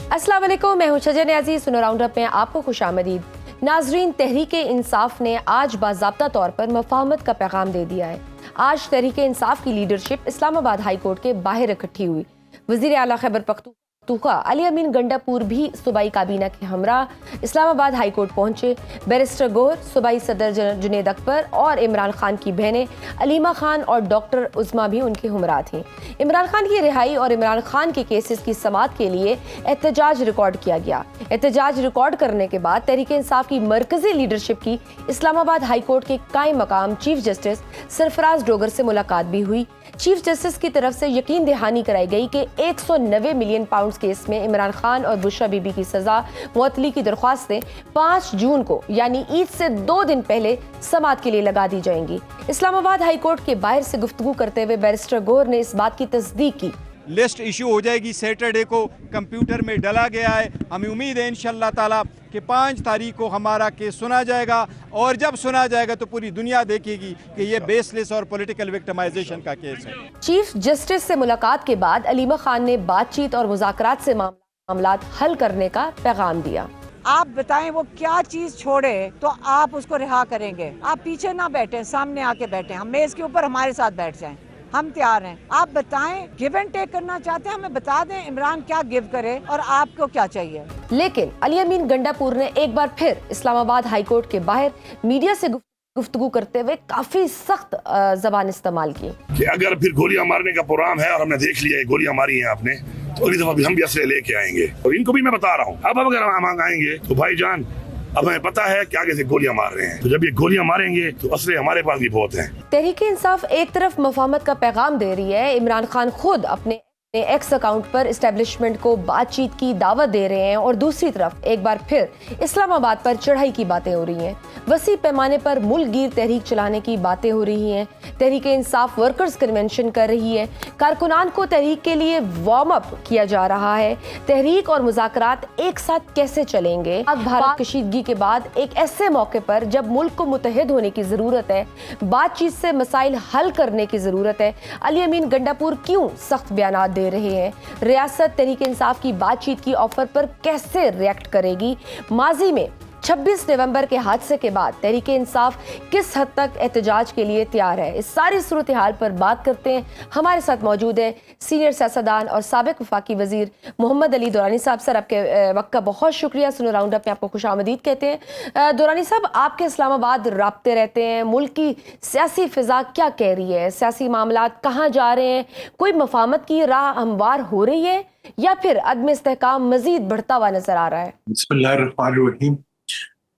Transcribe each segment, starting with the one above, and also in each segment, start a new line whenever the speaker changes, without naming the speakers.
अस्सलाम वालेकुम, मैं हूं शजर न्याजी। सुनो राउंडअप में आपको खुशामदीद। नाजरीन, तहरीके इंसाफ ने आज बाज़ाब्ता तौर पर मफाहमत का पैगाम दे दिया है। आज तहरीके इंसाफ की लीडरशिप इस्लामाबाद हाई कोर्ट के बाहर इकट्ठी हुई। वज़ीर आला खैबर पख्तूनख्वा अली अमीन गंडापुर भी सूबाई काबीना के हमरा इस्लामाबाद हाई कोर्ट पहुंचे। बैरिस्टर गोहर, सूबाई सदर जुनैद अकबर और इमरान खान की बहनें अलीमा खान और डॉक्टर उज़मा भी उनके हमरा थीं। इमरान खान की रिहाई और इमरान खान के केसेस की समाअत के लिए एहतजाज रिकॉर्ड किया गया। एहतजाज रिकॉर्ड करने के बाद तहरीक इंसाफ की मरकजी लीडरशिप की इस्लामाबाद हाई कोर्ट के कायम मकाम चीफ जस्टिस सरफराज डोगर से मुलाकात भी हुई। चीफ जस्टिस की तरफ से यकीन दहानी कराई गई कि 190 मिलियन पाउंड केस में इमरान खान और बुशरा बीबी की सजा मुअत्तली की दरख्वास्तें 5 जून को यानी ईद से 2 दिन पहले समाअत के लिए लगा दी जाएंगी। इस्लामाबाद हाई कोर्ट के बाहर से गुफ्तगू करते हुए बैरिस्टर गोहर ने इस बात की तस्दीक की।
लिस्ट इशू हो जाएगी, सैटरडे को कंप्यूटर में डाला गया है। हमें उम्मीद है इंशाअल्लाह ताला कि 5 तारीख को हमारा केस सुना जाएगा और जब सुना जाएगा तो पूरी दुनिया देखेगी कि ये बेसलेस और पॉलिटिकल विक्टिमाइजेशन का केस है।
चीफ जस्टिस से मुलाकात के बाद अलीमा खान ने बातचीत और मुज़ाकरात से मामलात हल करने का पैगाम दिया।
आप बताएं वो क्या चीज छोड़े तो आप उसको रिहा करेंगे। आप पीछे ना बैठे, सामने आके बैठे, हम मेज के ऊपर हमारे साथ बैठ जाएं, हम तैयार हैं। आप बताएं, गिव एंड टेक करना चाहते हैं, हमें बता दें इमरान क्या गिव करे और आपको क्या चाहिए।
लेकिन अली अमीन गंडापुर ने एक बार फिर इस्लामाबाद हाई कोर्ट के बाहर मीडिया से गुफ्तगू करते हुए काफी सख्त जबान इस्तेमाल की
कि अगर फिर गोलियां मारने का प्रोग्राम है और हमने देख लिया है गोलियां मारी हैं आपने, तो अगली दफा भी हम भी असले लेके आएंगे। और इनको भी मैं बता रहा हूँ, अब अगर हम आएंगे तो भाईजान अब हमें पता है कि आगे से गोलियां मार रहे हैं, तो जब ये गोलियां मारेंगे तो असले हमारे पास भी बहुत हैं।
तहरीक इंसाफ एक तरफ मफाहमत का पैगाम दे रही है, इमरान खान खुद अपने एक्स अकाउंट पर इस्टेब्लिशमेंट को बातचीत की दावत दे रहे हैं, और दूसरी तरफ एक बार फिर इस्लामाबाद पर चढ़ाई की बातें हो रही हैं। वसी पैमाने पर मुल्क गिर तहरीक चलाने की बातें हो रही हैं। तहरीक इंसाफ वर्कर्स कन्वेंशन कर रही है, कारकुनान को तहरीक के लिए वार्म अप किया जा रहा है। तहरीक और मुज़ाकरात एक साथ कैसे चलेंगे? भारत कशीदगी के बाद एक ऐसे मौके पर जब मुल्क को मुतहद होने की ज़रूरत है, बातचीत से मसाइल हल करने की ज़रूरत है, अली अमीन गंडापुर क्यों सख्त बयान दे रहे हैं? रियासत तहरीक इंसाफ की बातचीत की ऑफर पर कैसे रिएक्ट करेगी? माजी में 26 नवंबर के हादसे के बाद तहरीक इंसाफ किस हद तक एहतजाज के लिए तैयार है? इस सारी सूरत हाल पर बात करते हैं। हमारे साथ मौजूद है सीनियर सियासतदान और साबिक वफाकी वजीर मोहम्मद अली दुरानी साहब। सर, आपके वक्त का बहुत शुक्रिया। सुनो राउंडअप में आपको खुशामदीद कहते हैं। दुरानी साहब, आपके इस्लामाबाद राब्ते रहते हैं, मुल्क की सियासी फिजा क्या कह रही है? सियासी मामलात कहाँ जा रहे हैं? कोई मफाहमत की राह हमवार हो रही है या फिर अदम इस्तेहकाम मजीद बढ़ता हुआ नजर आ रहा है?
बिस्मिल्लाहिर्रहमानिर्रहीम।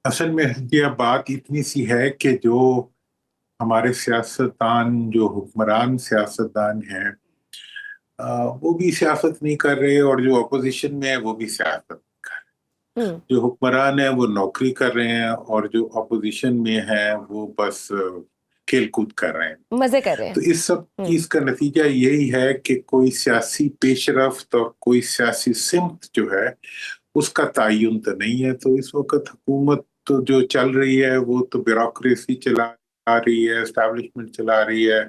असल में यह बात इतनी सी है कि जो हमारे सियासतदान, जो हुक्मरान सियासतदान हैं, वो भी सियासत नहीं कर रहे, और जो अपोजिशन में है वो भी सियासत नहीं कर रहे। जो हुक्मरान है वो नौकरी कर रहे हैं और जो अपोजिशन में है वो बस खेल कूद कर रहे हैं,
मजे कर रहे हैं।
तो इस सब चीज का नतीजा यही है कि कोई सियासी पेशरफ्त और कोई सियासी सिमत जो है उसका तयन तो नहीं है। तो इस वक्त हुकूमत तो जो चल रही है वो तो ब्यूरोक्रेसी चला रही है, एस्टैब्लिशमेंट चला रही है,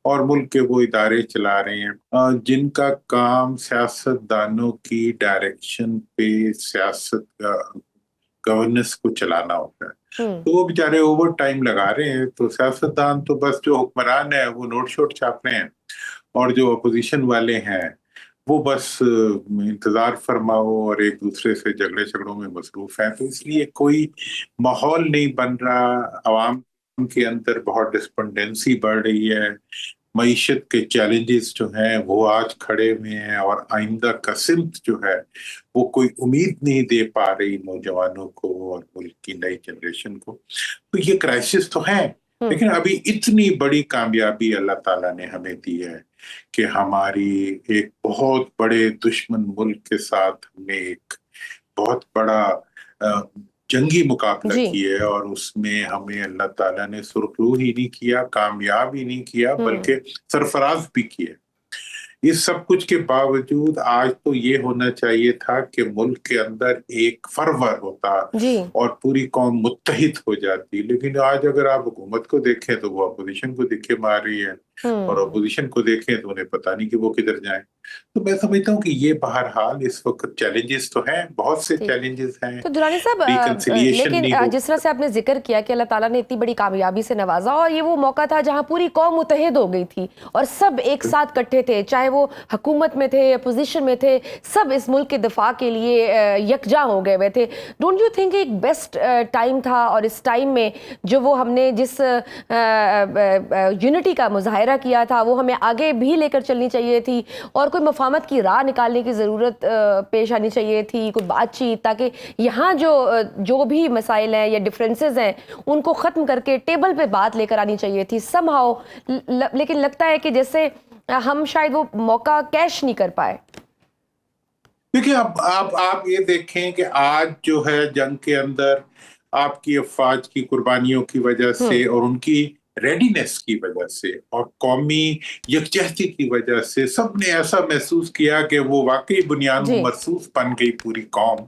और मुल्क के वो इदारे चला रहे हैं जिनका काम सियासतदानों की डायरेक्शन पे सियासत गवर्नेंस को चलाना होता है। तो वो बेचारे ओवर टाइम लगा रहे हैं। तो सियासतदान तो बस, जो हुक्मरान है वो नोट शोट छाप रहे हैं, और जो अपोजिशन वाले हैं वो बस इंतजार फरमाओ और एक दूसरे से झगड़ों में मसरूफ हैं। तो इसलिए कोई माहौल नहीं बन रहा। अवाम के अंदर बहुत डिस्पेंडेंसी बढ़ रही है। मईशत के चैलेंजेस जो हैं वो आज खड़े हुए हैं, और आइंदा का सिमत जो है वो कोई उम्मीद नहीं दे पा रही नौजवानों को और मुल्क की नई जनरेशन को। तो ये क्राइसिस तो है, लेकिन अभी इतनी बड़ी कामयाबी अल्लाह ताला ने हमें दी है कि हमारी एक बहुत बड़े दुश्मन मुल्क के साथ हमने एक बहुत बड़ा जंगी मुकाबला किया है, और उसमें हमें अल्लाह ताला ने सुरखरू ही नहीं किया, कामयाब ही नहीं किया, बल्कि सरफराज भी किया। इस सब कुछ के बावजूद आज तो ये होना चाहिए था कि मुल्क के अंदर एक फरवर होता और पूरी कौम मुत्तहिद हो जाती। लेकिन आज अगर आप हुकूमत को देखें तो वो अपोजिशन को दिखे मार रही है। और अपोजिशन को देखें तो उन्हें पता नहीं कि वो किधर जाएं। तो मैं समझता हूँ कि ये बहरहाल इस वक्त चैलेंजेस तो हैं, बहुत से चैलेंजेस हैं।
तो दुरानी साहब
रिकंसिलिएशन
लेकिन
नहीं हो
जिस तरह से आपने जिक्र किया कि अल्लाह ताला ने इतनी बड़ी कामयाबी से नवाजा और ये वो मौका था जहां पूरी कौम मुत्तहिद हो गई थी और सब एक साथ इकट्ठे थे, चाहे वो हुकूमत में थे, अपोजिशन में थे, सब इस मुल्क के दिफा के लिए यकजा हो गए हुए थे। डोंट यू थिंक एक बेस्ट टाइम था और इस टाइम में जो वो हमने जिस यूनिटी का मुजाहिरा किया था वो हमें आगे भी लेकर चलनी चाहिए थी और कोई मफाहमत की राह निकालने की ज़रूरत पेश आनी चाहिए थी, कोई बातचीत, ताकि यहाँ जो भी मसाइल हैं या डिफरेंसेस हैं उनको ख़त्म करके टेबल पे बात लेकर आनी चाहिए थी समहाउ। लेकिन लगता है कि जैसे हम शायद वो मौका कैश नहीं कर पाए।
देखिए, अब आप ये देखें कि आज जो है जंग के अंदर आपकी अफवाज की कुर्बानियों की वजह से और उनकी रेडीनेस की वजह से और कौमी यकजहती की वजह से सबने ऐसा महसूस किया कि वो वाकई बुनियाद मरसूस बन गई पूरी कौम।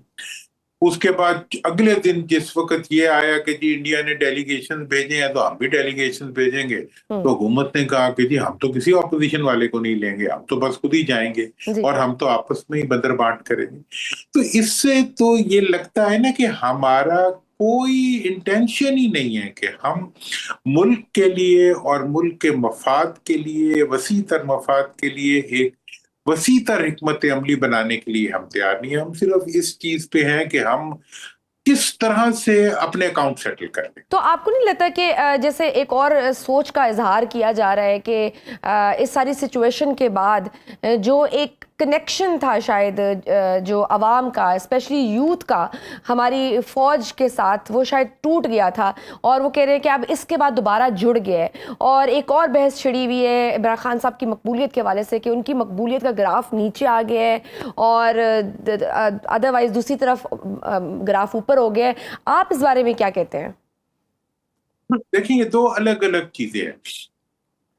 उसके बाद अगले दिन जिस वक्त ये आया कि जी इंडिया ने डेलीगेशन भेजे हैं तो हम भी डेलीगेशन भेजेंगे, तो हुकूमत ने कहा कि जी हम तो किसी ऑपोजिशन वाले को नहीं लेंगे, हम तो बस खुद ही जाएंगे और हम तो आपस में ही बंदर बांट करेंगे। तो इससे तो ये लगता है ना कि हमारा कोई इंटेंशन ही नहीं है कि हम मुल्क के लिए और मुल्क के मफाद के लिए, वसी तर मफाद के लिए एक वसी तर हिकमत अमली बनाने के लिए हम तैयार नहीं है। हम सिर्फ इस चीज पे हैं कि हम किस तरह से अपने अकाउंट सेटल कर लें।
तो आपको नहीं लगता कि जैसे एक और सोच का इजहार किया जा रहा है कि इस सारी सिचुएशन के बाद जो एक कनेक्शन था शायद जो अवाम का, स्पेशली यूथ का हमारी फ़ौज के साथ, वो शायद टूट गया था और वो कह रहे हैं कि अब इसके बाद दोबारा जुड़ गया है। और एक और बहस छिड़ी हुई है इमरान खान साहब की मकबूलियत के हवाले से कि उनकी मकबूलियत का ग्राफ नीचे आ गया है और अदरवाइज दूसरी तरफ ग्राफ ऊपर हो गया है। आप इस बारे में क्या कहते हैं?
देखिए, ये दो अलग अलग चीजें हैं।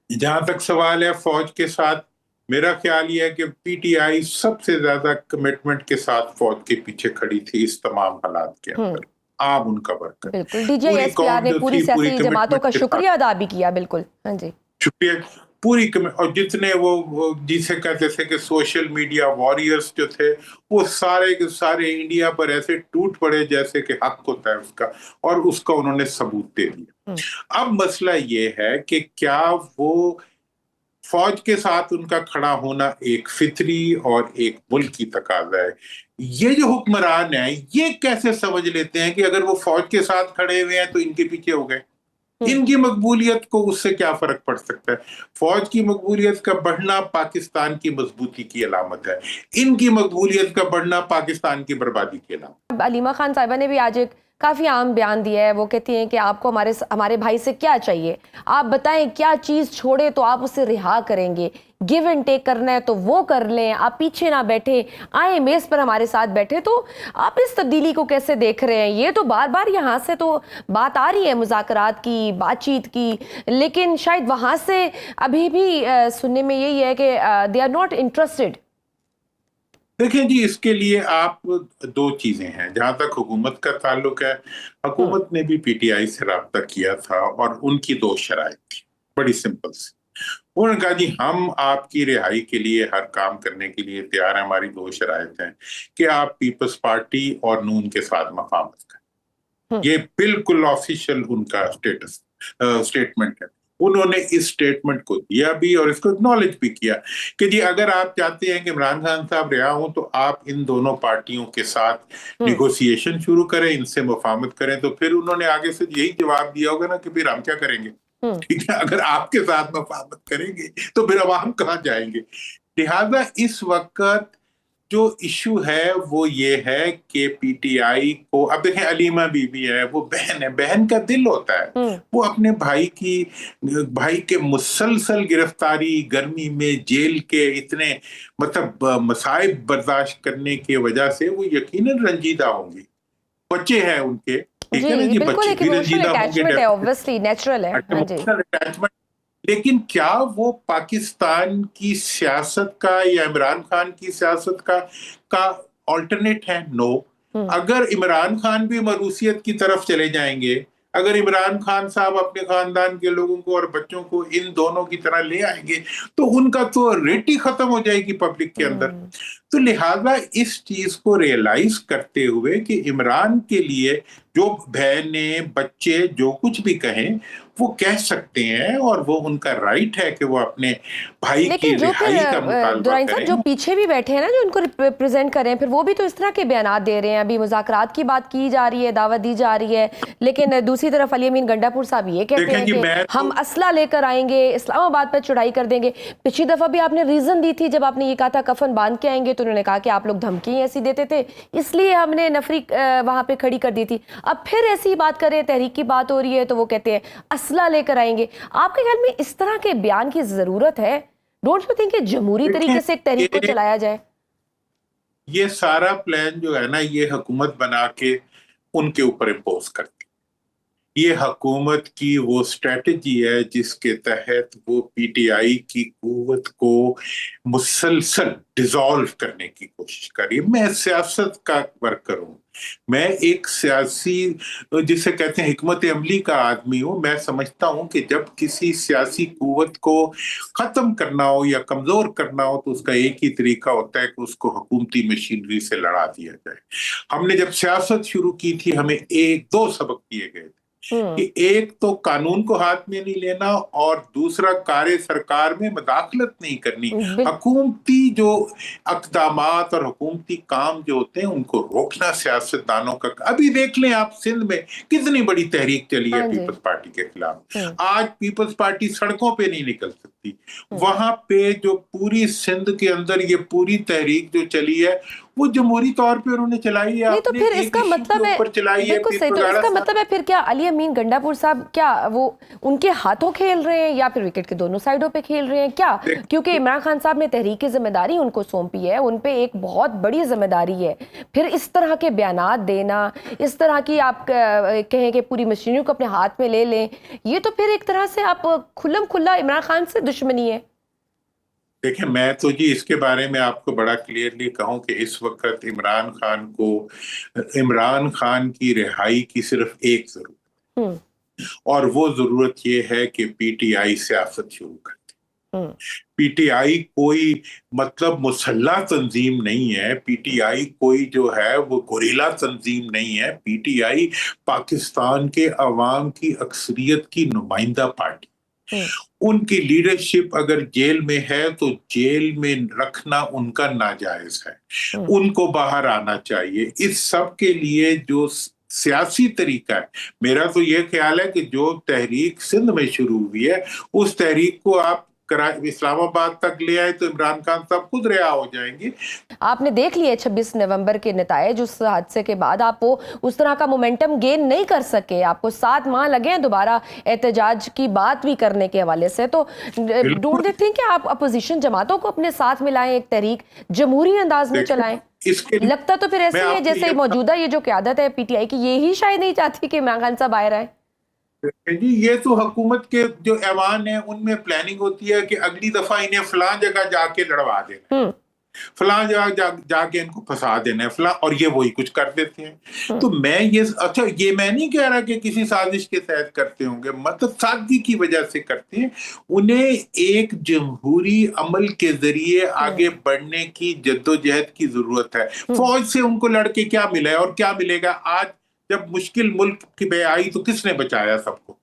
जहां तक सवाल है फौज के साथ, मेरा ख्याल ये है कि पीटीआई सबसे ज्यादा कमिटमेंट के साथ फौज के पीछे खड़ी थी इस तमाम हालात के अंदर। आप उनका वर्कर,
बिल्कुल डीजीएसपीआर ने पूरी सियासी जमातों का शुक्रिया अदा भी किया। बिल्कुल, हाँ जी,
शुक्रिया पूरी और जितने वो जिसे कहते थे कि सोशल मीडिया वॉरियर्स जो थे, वो सारे के सारे इंडिया पर ऐसे टूट पड़े जैसे कि हक होता है उसका, और उसका उन्होंने सबूत दे दिया। अब मसला ये है कि क्या वो फौज के साथ उनका खड़ा होना एक फितरी और एक मुल्क की तकाजा है। ये जो हुक्मरान है ये कैसे समझ लेते हैं कि अगर वो फौज के साथ खड़े हुए हैं तो इनके पीछे हो गए, इनकी मकबूलियत को उससे क्या फर्क पड़ सकता है। फौज की मकबूलियत का बढ़ना पाकिस्तान की मजबूती की अलामत है, इनकी मकबूलियत का बढ़ना पाकिस्तान की बर्बादी की अलामत।
अलीमा खान साहिबा ने भी आज एक काफ़ी आम बयान दिया है। वो कहती हैं कि आपको हमारे भाई से क्या चाहिए, आप बताएं क्या चीज़ छोड़े तो आप उसे रिहा करेंगे, गिव एंड टेक करना है तो वो कर लें, आप पीछे ना बैठे, आए मेज़ पर हमारे साथ बैठे। तो आप इस तब्दीली को कैसे देख रहे हैं? ये तो बार बार यहाँ से तो बात आ रही है मुज़ाकरात की, बातचीत की, लेकिन शायद वहाँ से अभी भी सुनने में यही है कि दे आर नॉट इंटरेस्टेड।
देखिए जी, इसके लिए आप दो चीजें हैं। जहां तक हुकूमत का ताल्लुक है, हुकूमत ने भी पीटीआई से राब्ता किया था और उनकी दो शराइत थी, बड़ी सिंपल सी। उन्होंने कहा जी हम आपकी रिहाई के लिए हर काम करने के लिए तैयार हैं, हमारी दो शराइत हैं कि आप पीपल्स पार्टी और नून के साथ मफाहमत करें। ये बिल्कुल ऑफिशियल उनका स्टेटमेंट है। उन्होंने इस स्टेटमेंट को दिया भी और इसको एक्नॉलेज भी किया कि जी अगर आप चाहते हैं कि इमरान खान साहब रिहा हों तो आप इन दोनों पार्टियों के साथ निगोशिएशन शुरू करें, इनसे मुफाहमत करें। तो फिर उन्होंने आगे से यही जवाब दिया होगा ना कि फिर हम क्या करेंगे, ठीक है, अगर आपके साथ मुफाहमत करेंगे तो फिर अब हम कहाँ जाएंगे। लिहाजा इस वक्त जो इशू है वो ये है कि पीटीआई को, अब देखें अलीमा बीबी है, वो बहन है, बहन का दिल होता है, वो अपने भाई के मुसलसल गिरफ्तारी, गर्मी में जेल के इतने मतलब मसाइब बर्दाश्त करने की वजह से वो यकीनन रंजीदा होंगी। बच्चे हैं उनके, ठीक है ना जी, बच्चे भी रंजीदा होंगे,
ऑब्वियसली नेचुरल है,
अटैचमेंट। लेकिन क्या वो पाकिस्तान की सियासत का या इमरान खान की सियासत का ऑल्टरनेट है? नो। अगर इमरान खान भी मरूसियत की तरफ चले जाएंगे अगर इमरान खान साहब अपने खानदान के लोगों को और बच्चों को इन दोनों की तरह ले आएंगे तो उनका तो रेट ही खत्म हो जाएगी पब्लिक के अंदर। तो लिहाजा इस चीज को रियलाइज करते हुए कि इमरान के लिए जो बहनें बच्चे जो कुछ भी कहें वो कह सकते हैं और वो उनका राइट है कि वो अपने भाई की
लेकिन जो
रिहाई का
फिर
मुतालबा
दुराइन साहब
करें।
जो पीछे भी बैठे हैं ना, जो उनको रिप्रेजेंट कर रहे हैं, फिर वो भी तो इस तरह के बयानात दे रहे हैं। अभी मुज़ाकरात की बात की जा रही है, दावत दी जा रही है, लेकिन दूसरी तरफ अली अमीन गंडापुर साहब ये कहते हैं कि हम असला लेकर आएंगे, इस्लामाबाद पर चढ़ाई कर देंगे। पिछली दफा भी आपने रीजन दी थी, जब आपने ये कहा था कफन बांध के आएंगे, तो उन्होंने कहा कि आप लोग धमकी ऐसी देते थे, इसलिए हमने नफरी वहां पे खड़ी कर दी थी। अब फिर ऐसी बात कर रहे हैं, तहरीक की बात हो रही है, तो वो कहते हैं असला लेकर आएंगे। आपके ख्याल में इस तरह के बयान की जरूरत है? डोंट यू थिंक कि जमहूरी तरीके से एक तहरीक को चलाया जाए?
ये सारा प्लान जो है ना, ये हुकूमत बना के उनके ऊपर इम्पोज करती। ये हुकूमत की वो स्ट्रेटजी है जिसके तहत वो पीटीआई की कुव्वत को मुसलसल डिसॉल्व करने की कोशिश कर रही है। मैं सियासत का वर्कर हूँ, मैं एक सियासी जिसे कहते हैं हिकमत अमली का आदमी हूँ। मैं समझता हूँ कि जब किसी सियासी कुव्वत को खत्म करना हो या कमजोर करना हो तो उसका एक ही तरीका होता है कि उसको हुकूमती मशीनरी से लड़ा दिया जाए। हमने जब सियासत शुरू की थी हमें एक दो सबक दिए गए थे कि एक तो कानून को हाथ में नहीं लेना और दूसरा कार्य सरकार में मदाखलत नहीं करनी। हुकूमती जो अक़दामात और हुकूमती काम जो होते हैं उनको रोकना सियासतदानों का। अभी देख लें आप, सिंध में कितनी बड़ी तहरीक चली है पीपल्स पार्टी के खिलाफ। आज पीपल्स पार्टी सड़कों पे नहीं निकल सकती। वहां पे जो पूरी सिंध के अंदर ये पूरी तहरीक जो चली है वो जमहूरी तौर पे उन्होंने चलाई है।
नहीं तो फिर इसका मतलब है, बिल्कुल सही, तो इसका मतलब है फिर क्या अली अमीन गंडापुर साहब क्या वो उनके हाथों खेल रहे हैं या फिर विकेट के दोनों साइडों पे खेल रहे हैं क्या? क्योंकि इमरान खान साहब ने तहरीक की जिम्मेदारी उनको सौंपी है, उन पे एक बहुत बड़ी जिम्मेदारी है। फिर इस तरह के बयानात देना, इस तरह की आप कहें कि पूरी मशीनरी को अपने हाथ में ले लें, ये तो फिर एक तरह से आप खुल्लम खुल्ला इमरान खान से दुश्मनी है।
देखिए, मैं तो जी इसके बारे में आपको बड़ा क्लियरली कहूं कि इस वक्त इमरान खान की रिहाई की सिर्फ एक जरूरत, और वो जरूरत ये है कि पीटीआई सियासत शुरू कर दे। पीटीआई कोई मतलब मुसल्ला तंजीम नहीं है, पीटीआई कोई जो है वो गोरिल्ला तंजीम नहीं है। पीटीआई पाकिस्तान के अवाम की अक्सरियत की नुमाइंदा पार्टी। उनकी लीडरशिप अगर जेल में है तो जेल में रखना उनका नाजायज है, उनको बाहर आना चाहिए। इस सब के लिए जो सियासी तरीका है, मेरा तो ये ख्याल है कि जो तहरीक सिंध में शुरू हुई है उस तहरीक को आप इस्लामाबाद तक ले आए तो इमरान खान साहब खुद रिहा हो जाएंगे।
आपने देख लिया 26 नवंबर के नतायज, उस हादसे के बाद आप वो उस तरह का मोमेंटम गेन नहीं कर सके, आपको 7 माह लगे हैं दोबारा एहतजाज की बात भी करने के हवाले से। तो डोंट यू थिंक कि आप अपोजिशन जमातों को अपने साथ मिलाएं, एक तहरीक जमहूरी अंदाज में चलाएं? लगता तो फिर ऐसे ही है जैसे मौजूदा ये जो क़यादत है पीटीआई की, यही शायद नहीं चाहती कि इमरान खान साहब बाहर आए।
जी, ये तो हुकूमत के जो ऐवान है उनमें प्लानिंग होती है कि अगली दफा इन्हें फलां जगह जाके लड़वा देना, फलां जगह जाके इनको फंसा देना है फलां, और ये वही कुछ कर देते हैं। तो मैं ये मैं नहीं कह रहा कि किसी साजिश के तहत करते होंगे, मतलब सादगी की वजह से करते हैं। उन्हें एक जमहूरी अमल के जरिए आगे बढ़ने की जद्दोजहद की जरूरत है। फौज से उनको लड़के क्या मिला है और क्या मिलेगा? आज जब मुश्किल मुल्क की आई तो किसने बचाया? सबको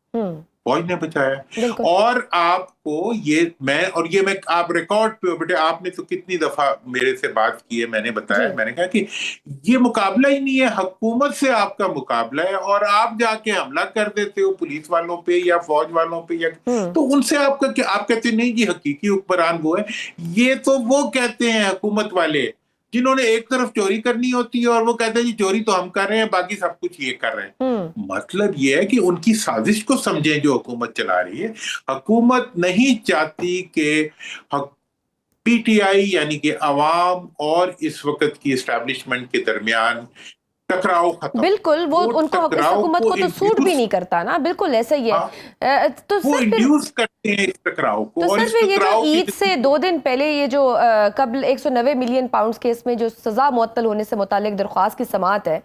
फौज ने बचाया। और आपको मैं आप रिकॉर्ड पे हो बेटे, आपने तो कितनी दफा मेरे से बात की है, मैंने बताया, मैंने कहा कि ये मुकाबला ही नहीं है, हुकूमत से आपका मुकाबला है, और आप जाके हमला कर देते हो पुलिस वालों पे या फौज वालों पे या तो उनसे आप कहते नहीं जी हकीकी हुक्मरान वो है। ये तो वो कहते हैं हुकूमत वाले जिन्होंने एक तरफ चोरी करनी होती है और वो कहते हैं जी चोरी तो हम कर रहे हैं, बाकी सब कुछ ये कर रहे हैं। मतलब ये है कि उनकी साजिश को समझें जो हुकूमत चला रही है। हुकूमत नहीं चाहती कि पीटीआई यानी कि अवाम और इस वक्त की एस्टैब्लिशमेंट के दरमियान टकराव खत्म।
बिल्कुल, वो उनको इस हुकूमत को तो सूट भी नहीं करता ना, बिल्कुल ऐसा ही है। तो
वो इंड्यूस करते हैं इस टकराव को।
तो और सिर्फ ये जो ईद से 2 दिन पहले ये जो कबल 190 मिलियन पाउंड केस में जो सजा मुअत्तल होने से मुतालिक दरख्वास्त की समाअत है,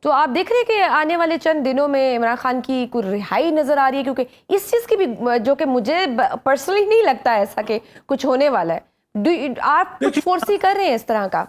तो आप देख रहे हैं कि आने वाले चंद दिनों में इमरान खान की कोई रिहाई नजर आ रही है, क्योंकि इस चीज़ की भी जो कि मुझे पर्सनली नहीं लगता ऐसा कि कुछ होने वाला है। आप कुछ फोर्सी कर रहे हैं इस तरह का?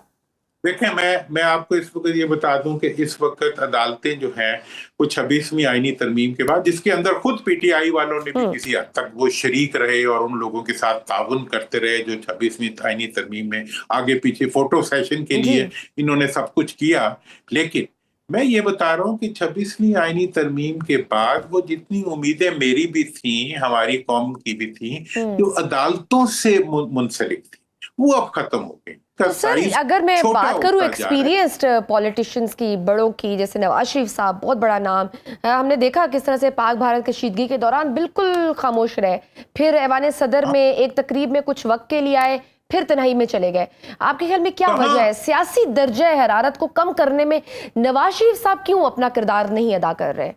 देखें, मैं आपको इस वक्त ये बता दूं कि इस वक्त अदालतें जो हैं वो 26वीं आईनी तरमीम के बाद, जिसके अंदर खुद पीटीआई वालों ने भी किसी हद तक वो शरीक रहे और उन लोगों के साथ ताउन करते रहे जो 26वीं आईनी तरमीम में आगे पीछे फोटो सेशन के लिए इन्होंने सब कुछ किया। लेकिन मैं ये बता रहा हूँ कि 26वीं आईनी तरमीम के बाद वो जितनी उम्मीदें मेरी भी थी, हमारी कौम की भी थी, जो अदालतों से मुंसलिक थी, वो अब खत्म हो गई।
तो सर, अगर मैं बात करूं एक्सपीरियंस्ड पॉलिटिशियंस की, बड़ों की, जैसे नवाज शरीफ साहब, बहुत बड़ा नाम, हमने देखा किस तरह से पाक भारत कशीदगी के दौरान बिल्कुल खामोश रहे, फिर ऐवान सदर में एक तकरीब में कुछ वक्त के लिए आए, फिर तन्हाई में चले गए। आपके ख्याल में क्या वजह है? सियासी दर्जा हरारत को कम करने में नवाज शरीफ साहब क्यों अपना किरदार नहीं अदा कर रहे?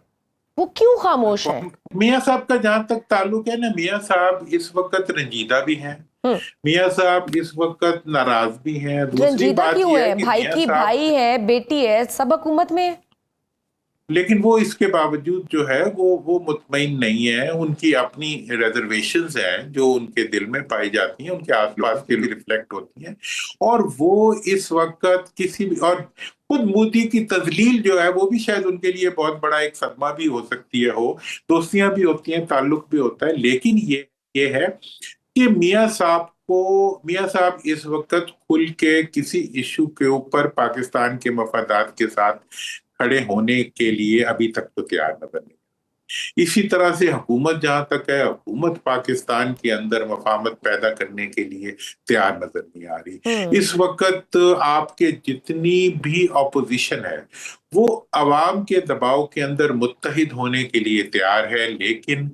वो क्यों खामोश है?
मियां साहब का जहां तक ताल्लुक है ना, मियां साहब इस वक्त रंजीदा भी हैं, मियां साहब इस वक्त नाराज भी हैं। दूसरी बात
क्यों है? भाई की भाई है, बेटी है, सब हुकूमत में है,
लेकिन वो इसके बावजूद जो है वो मुतमईन नहीं है। उनकी अपनी रिजर्वेशंस हैं जो उनके दिल में पाई जाती हैं, उनके आसपास के भी रिफ्लेक्ट होती हैं, और वो इस वक्त किसी भी, और खुद मोदी की तजलील जो है वो भी शायद उनके लिए बहुत बड़ा एक सदमा भी हो सकती है। हो दोस्तियां भी होती हैं, ताल्लुक भी होता है, लेकिन ये है कि मियां साहब इस वक्त खुल के किसी इशू के ऊपर पाकिस्तान के मफादात के साथ खड़े होने के लिए अभी तक तो तैयार नजर नहीं। इसी तरह से हुकूमत जहां तक है, हुकूमत पाकिस्तान के अंदर मफाहमत पैदा करने के लिए तैयार नजर नहीं आ रही। इस वक्त आपके जितनी भी ऑपोजिशन है वो अवाम के दबाव के अंदर मुत्तहिद होने के लिए तैयार है, लेकिन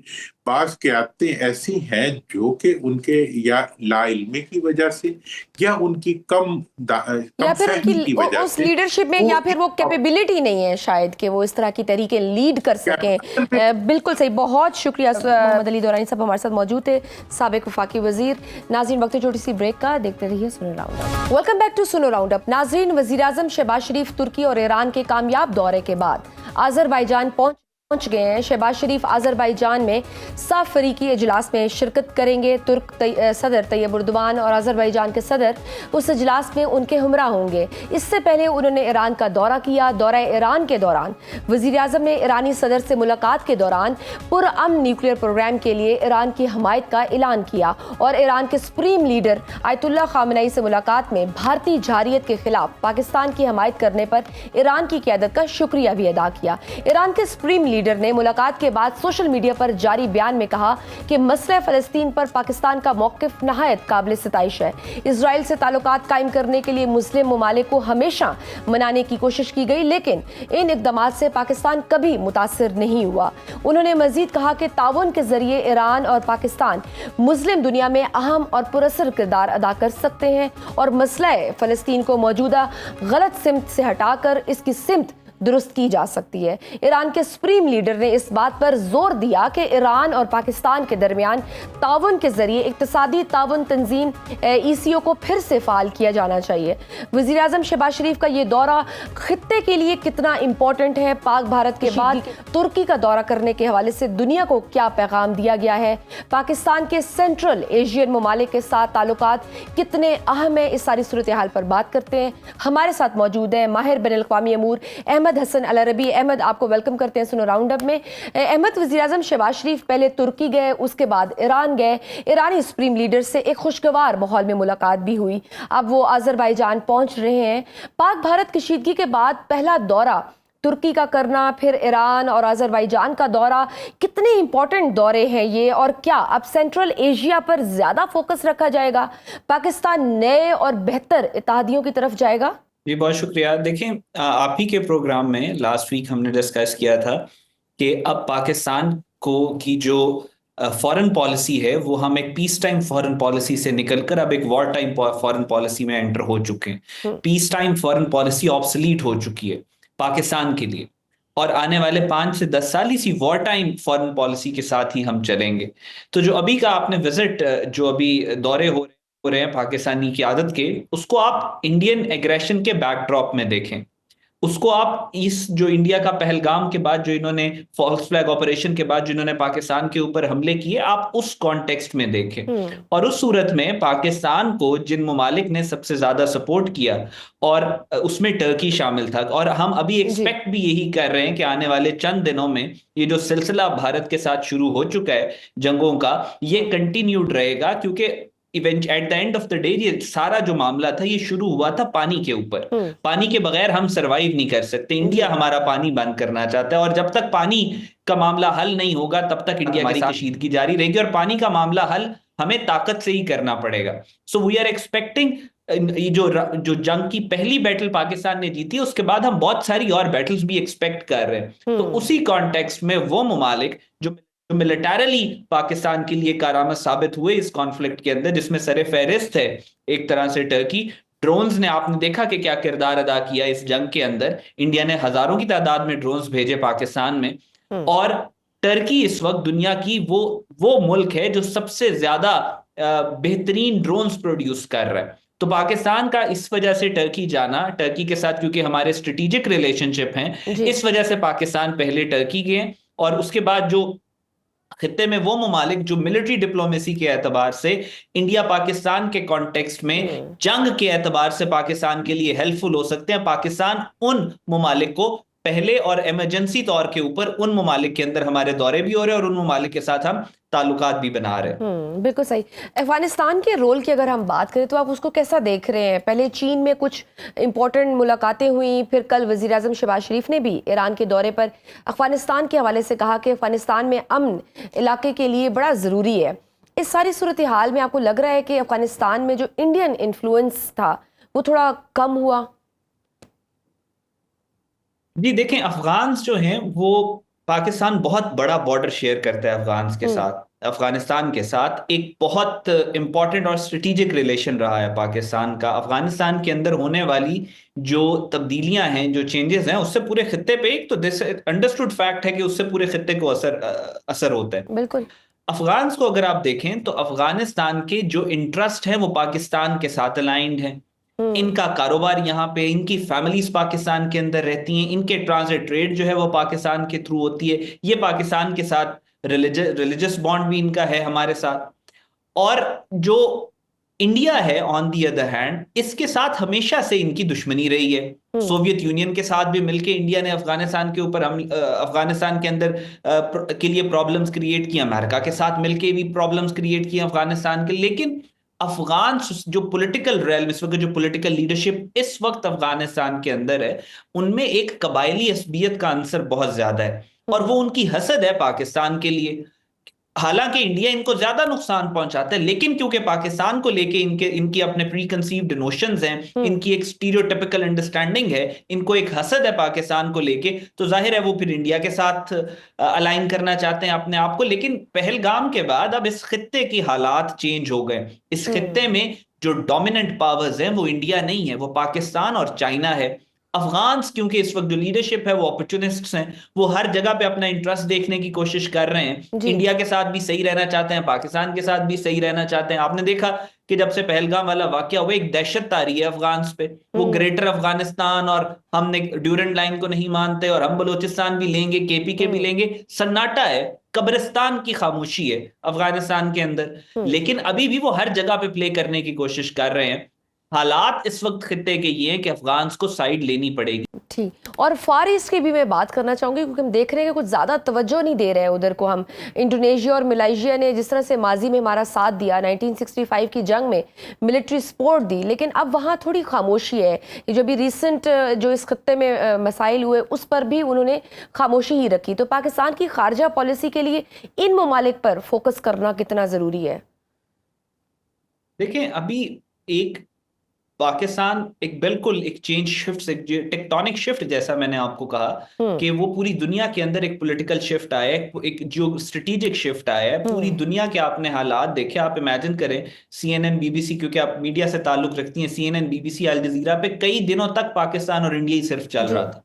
बास क़यादतें ऐसी हैं जो कि उनके या लाइल्मी की वजह से या उनकी कम
फिर उनकी उस लीडरशिप में, या फिर वो कैपेबिलिटी नहीं है शायद कि वो इस तरह की तरीके लीड कर सकें। बिल्कुल सही, बहुत शुक्रिया। मोहम्मद अली दौरानी साहब हमारे साथ मौजूद थे, साबिक वफाकी वजीर। नाज़रीन, वक्त छोटी सी ब्रेक का, देखते रहिए Suno round up. Welcome back to Suno round up. नाज़रीन, वज़ीर आज़म शहबाज शरीफ तुर्की और ईरान के कामयाब दौरे के बाद आज़रबाईजान पहुंच गए हैं। शहबाज शरीफ आज़रबाईजान में साफ़रीकी इजलास में शिरकत करेंगे। तुर्क सदर तैयब एर्दोगान और आज़रबाईजान के सदर उस इजलास में उनके हमरा होंगे। इससे पहले उन्होंने ईरान का दौरा किया। दौरा ईरान के दौरान वज़ीर आज़म ने ईरानी सदर से मुलाकात के दौरान पुरअमन न्यूक्लियर प्रोग्राम के लिए ईरान की हमायत का ऐलान किया और ईरान के सुप्रीम लीडर आयतुल्लाह ख़ामेनी से मुलाकात में भारतीय जारियत के खिलाफ पाकिस्तान की हमायत करने पर ईरान की क़यादत का शुक्रिया भी अदा किया। ईरान के सुप्रीम लीडर ने मुलाकात के बाद सोशल मीडिया पर जारी बयान में कहा कि मसला फ़लस्तीन पर पाकिस्तान का मौक़िफ़ नहायत काबिल सिताइश है। इजराइल से ताल्लुकात कायम करने के लिए मुस्लिम ममालिक को हमेशा मनाने की कोशिश की गई, लेकिन इन इक़दामात से पाकिस्तान कभी मुतासिर नहीं हुआ। उन्होंने मजीद कहा कि ताउन के जरिए ईरान और पाकिस्तान मुस्लिम दुनिया में अहम और पुरअसर किरदार अदा कर सकते हैं और मसला फ़लस्तीन को मौजूदा गलत सिमत से हटाकर इसकी सिमत दुरुस्त की जा सकती है। ईरान के सुप्रीम लीडर ने इस बात पर जोर दिया कि ईरान और पाकिस्तान के दरमियान ताउन के जरिए इक्तिसादी ताउन तंजीम ECO को फिर से फाल किया जाना चाहिए। वज़ीर आज़म शहबाज शरीफ का ये दौरा खित्ते के लिए कितना इम्पोर्टेंट है? पाक भारत के बाद तुर्की का दौरा करने के हवाले से दुनिया को क्या पैगाम दिया गया है? पाकिस्तान के सेंट्रल एशियन ममालिक के साथ ताल्लुकात कितने अहम है? इस सारी सूरत हाल पर बात करते हैं। हमारे साथ मौजूद हैं माहिर बैनुल-अक़वामी अमूर अहमद हसन अल अरबी। अहमद, आपको वेलकम करते हैं सुनो राउंड अप में। अहमद, वज़ीर आज़म शहबाज शरीफ पहले तुर्की गए, उसके बाद ईरान गए, ईरानी सुप्रीम लीडर से एक खुशगवार माहौल में मुलाकात भी हुई। अब वो आज़रबाईजान पहुंच रहे हैं। पाक भारत कशीदगी के बाद पहला दौरा तुर्की का करना, फिर ईरान और आज़रबाईजान का दौरा, कितने इंपॉर्टेंट दौरे हैं ये, और क्या अब सेंट्रल एशिया पर ज़्यादा फोकस रखा जाएगा? पाकिस्तान नए और बेहतर इत्तेहादियों की तरफ जाएगा?
जी, बहुत शुक्रिया। देखें, आप ही के प्रोग्राम में लास्ट वीक हमने डिस्कस किया था कि अब पाकिस्तान को की जो फॉरेन पॉलिसी है वो हम एक पीस टाइम फॉरेन पॉलिसी से निकलकर अब एक वॉर टाइम फॉरेन पॉलिसी में एंटर हो चुके हैं। Peace time foreign policy obsolete हो चुकी है पाकिस्तान के लिए, और आने वाले 5 से 10 साल इसी वॉर टाइम फॉरेन पॉलिसी के साथ ही हम चलेंगे। तो जो अभी का आपने विजिट, जो अभी दौरे हो रहे हैं पाकिस्तानी की आदत के, उसको आप इंडियन एग्रेशन के बैकड्रॉप में देखें। उसको आप इस जो इंडिया का पहलगाम के बाद जो इन्होंने फॉल्स फ्लैग ऑपरेशन के बाद जो इन्होंने पाकिस्तान के ऊपर हमले किए, आप उस कॉन्टेक्स्ट में देखें। और उस सूरत में पाकिस्तान को जिन ममालिक ने सबसे ज्यादा सपोर्ट किया और उसमें टर्की शामिल था, और हम अभी एक्सपेक्ट भी यही कर रहे हैं कि आने वाले चंद दिनों में ये जो सिलसिला भारत के साथ शुरू हो चुका है जंगों का, ये कंटिन्यूड रहेगा, क्योंकि at the end of the day ये सारा जो मामला था ये शुरू हुआ था पानी के ऊपर। पानी के बगैर हम सरवाइव नहीं कर सकते। इंडिया हमारा पानी बंद करना चाहता है, और जब तक पानी का मामला हल नहीं होगा तब तक इंडिया की कशीदगी जारी रहेगी, और पानी का मामला हल हमें ताकत से ही करना पड़ेगा। सो वी आर एक्सपेक्टिंग ये जो जंग की पहली बैटल पाकिस्तान ने जीती, उसके बाद हम बहुत सारी और बैटल्स भी एक्सपेक्ट कर रहे हैं। तो उसी कॉन्टेक्स्ट में वो ममालिक जो मिलिटरली पाकिस्तान के लिए कारआमद साबित हुए इस कॉन्फ्लिक्ट के अंदर, जिसमें सरे फहरिस्त है एक तरह से टर्की। ड्रोन्स ने, आपने देखा कि क्या किरदार अदा किया इस जंग के अंदर। इंडिया ने हजारों की तादाद में ड्रोन्स भेजे पाकिस्तान में, और टर्की इस वक्त दुनिया की वो मुल्क है जो सबसे ज्यादा बेहतरीन ड्रोन्स प्रोड्यूस कर रहा है। तो पाकिस्तान का इस वजह से टर्की जाना, टर्की के साथ क्योंकि हमारे स्ट्रेटेजिक रिलेशनशिप हैं, इस वजह से पाकिस्तान पहले टर्की गए, और उसके बाद जो खित्ते में वो ममालिक जो मिलिट्री डिप्लोमेसी के एतबार से इंडिया पाकिस्तान के कॉन्टेक्स्ट में जंग के एतबार से पाकिस्तान के लिए हेल्पफुल हो सकते हैं, पाकिस्तान उन ममालिक को पहले और इमरजेंसी तौर के ऊपर उन ममालिक के अंदर हमारे दौरे भी हो रहे हैं और उन ममालिक के साथ हम ताल्लुकात भी बना रहे हैं।
बिल्कुल सही। अफगानिस्तान के रोल की अगर हम बात करें तो आप उसको कैसा देख रहे हैं? पहले चीन में कुछ इंपॉर्टेंट मुलाकातें हुई, फिर कल वजीर आजम शहबाज शरीफ ने भी ईरान के दौरे पर अफगानिस्तान के हवाले से कहा कि अफगानिस्तान में अमन इलाके के लिए बड़ा ज़रूरी है। इस सारी सूरत हाल में आपको लग रहा है कि अफगानिस्तान में जो इंडियन इन्फ्लुएंस था वो थोड़ा कम हुआ?
जी देखें, अफगान्स जो हैं वो, पाकिस्तान बहुत बड़ा बॉर्डर शेयर करता है अफगान्स के साथ, अफगानिस्तान के साथ एक बहुत इंपॉर्टेंट और स्ट्रेटेजिक रिलेशन रहा है पाकिस्तान का। अफगानिस्तान के अंदर होने वाली जो तब्दीलियां हैं, जो चेंजेस हैं, उससे पूरे खित्ते पे, एक तो दिस अंडरस्टूड फैक्ट है कि उससे पूरे खित्ते को असर होता है।
बिल्कुल।
अफगान्स को अगर आप देखें तो अफगानिस्तान के जो इंटरेस्ट है वो पाकिस्तान के साथ अलाइंड है। इनका कारोबार यहाँ पे, इनकी फैमिलीज पाकिस्तान के अंदर रहती हैं, इनके ट्रांजिट ट्रेड जो है वो पाकिस्तान के थ्रू होती है। ये पाकिस्तान के साथ रिलीजियस बॉन्ड भी इनका है हमारे साथ। और जो इंडिया है ऑन दी अदर हैंड, इसके साथ हमेशा से इनकी दुश्मनी रही है। सोवियत यूनियन के साथ भी मिलके इंडिया ने अफगानिस्तान के ऊपर अफगानिस्तान के अंदर के लिए प्रॉब्लम्स क्रिएट की, अमेरिका के साथ मिलके भी प्रॉब्लम्स क्रिएट की अफगानिस्तान के। लेकिन अफगान जो पॉलिटिकल रैल, इस वक्त जो पॉलिटिकल लीडरशिप इस वक्त अफगानिस्तान के अंदर है, उनमें एक कबायली असबियत का अंसर बहुत ज्यादा है, और वो उनकी हसद है पाकिस्तान के लिए। हालांकि इंडिया इनको ज्यादा नुकसान पहुंचाता है, लेकिन क्योंकि पाकिस्तान को लेके इनकी अपने प्री कंसीव्ड नोशंस हैं, इनकी एक स्टीरियोटिपिकल अंडरस्टैंडिंग है, इनको एक हसद है पाकिस्तान को लेके, तो जाहिर है वो फिर इंडिया के साथ अलाइन करना चाहते हैं अपने आप को। लेकिन पहलगाम के बाद अब इस खित्ते की हालात चेंज हो गए। इस खित्ते में जो डोमिनेंट पावर्स हैं वो इंडिया नहीं है, वो पाकिस्तान और चाइना है। अफगान्स क्योंकि इस वक्त जो लीडरशिप है वो अपॉर्चुनिस्ट्स हैं, वो हर जगह पे अपना इंटरेस्ट देखने की कोशिश कर रहे हैं। इंडिया के साथ भी सही रहना चाहते हैं, पाकिस्तान के साथ भी सही रहना चाहते हैं। आपने देखा कि जब से पहलगाम वाला वाकया हुआ, एक दहशत तारी है अफगान्स पे। वो ग्रेटर अफगानिस्तान और हमने ड्यूरेंट लाइन को नहीं मानते, और हम बलोचिस्तान भी लेंगे, केपीके भी लेंगे, सन्नाटा है, कब्रिस्तान की खामोशी है अफगानिस्तान के अंदर। लेकिन अभी भी वो हर जगह पे प्ले करने की कोशिश कर रहे हैं। हालात इस वक्त खित्ते के ये हैं कि अफगान्स को साइड लेनी पड़ेगी।
ठीक, और फार ईस्ट की भी मैं बात करना चाहूँगी, क्योंकि हम देख रहे हैं कि कुछ ज़्यादा तवज्जो नहीं दे रहे हैं उधर को। हम इंडोनेशिया और मलेशिया ने जिस तरह से माजी में हमारा साथ दिया, 1965 की जंग में मिलिट्री सपोर्ट दी, लेकिन अब वहाँ थोड़ी खामोशी है। ये जो भी रिसेंट जो इस खत्ते में मसाइल हुए उस पर भी उन्होंने खामोशी ही रखी। तो पाकिस्तान की खारजा पॉलिसी के लिए इन ममालिक पर फोकस करना कितना ज़रूरी है?
देखें, अभी एक पाकिस्तान एक बिल्कुल एक चेंज शिफ्ट, एक टेक्टोनिक शिफ्ट जैसा मैंने आपको कहा कि वो पूरी दुनिया के अंदर एक पॉलिटिकल शिफ्ट आया है, एक जो स्ट्रेटेजिक शिफ्ट आया है। पूरी दुनिया के आपने हालात देखे, आप इमेजिन करें सीएनएन बीबीसी, क्योंकि आप मीडिया से ताल्लुक रखती हैं, सीएनएन बीबीसी अल जजीरा पे कई दिनों तक पाकिस्तान और इंडिया ही सिर्फ चल रहा था।